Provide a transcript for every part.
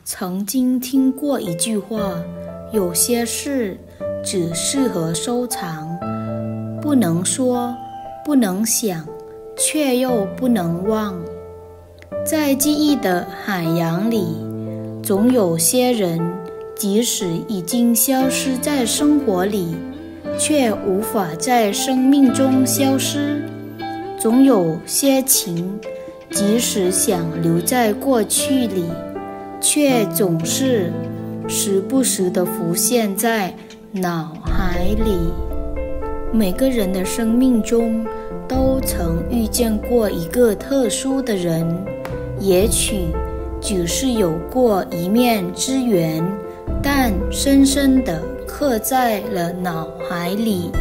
曾经听过一句话，有些事只适合收藏，不能说，不能想，却又不能忘。在记忆的海洋里，总有些人，即使已经消失在生活里，却无法在生命中消失。总有些情，即使想留在过去里，却总是时不时地浮现在脑海里。每个人的生命中都曾遇见过一个特殊的人，也许只是有过一面之缘，但深深地刻在了脑海里，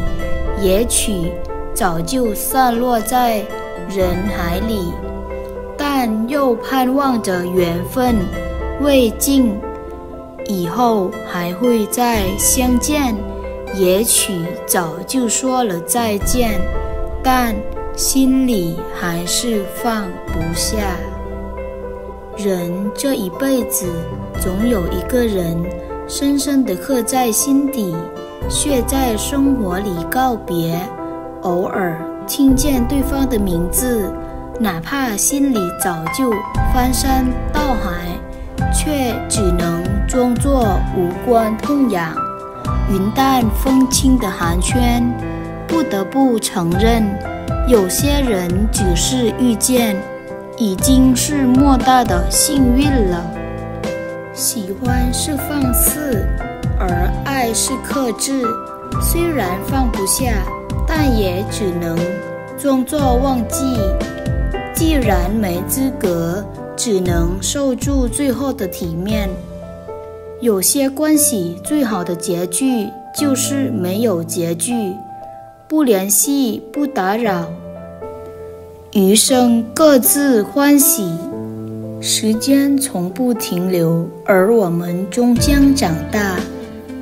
也许早就散落在人海里，但又盼望着缘分未尽，以后还会再相见。也许早就说了再见，但心里还是放不下。人这一辈子，总有一个人深深地刻在心底，却在生活里告别。偶尔听见对方的名字，哪怕心里早就翻山倒海，却只能装作无关痛痒。云淡风轻的寒暄，不得不承认，有些人只是遇见，已经是莫大的幸运了。喜欢是放肆，而爱是克制。虽然放不下，但也只能装作忘记。既然没资格，只能受住最后的体面。有些关系最好的结局就是没有结局，不联系，不打扰，余生各自欢喜。时间从不停留，而我们终将长大，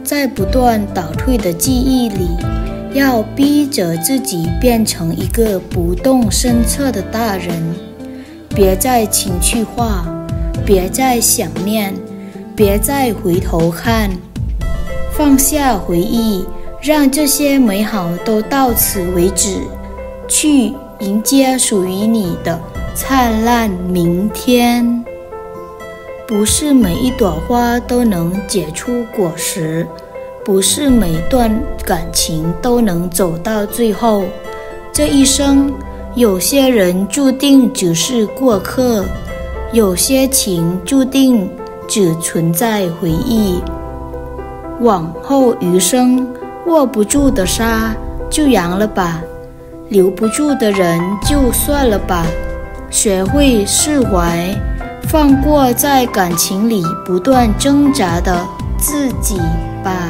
在不断倒退的记忆里，要逼着自己变成一个不动声色的大人。别再情绪化，别再想念，别再回头看，放下回忆，让这些美好都到此为止，去迎接属于你的灿烂明天。不是每一朵花都能结出果实，不是每段感情都能走到最后。这一生，有些人注定只是过客，有些情注定只存在回忆。往后余生，握不住的沙就扬了吧，留不住的人就算了吧，学会释怀，放过在感情里不断挣扎的自己吧。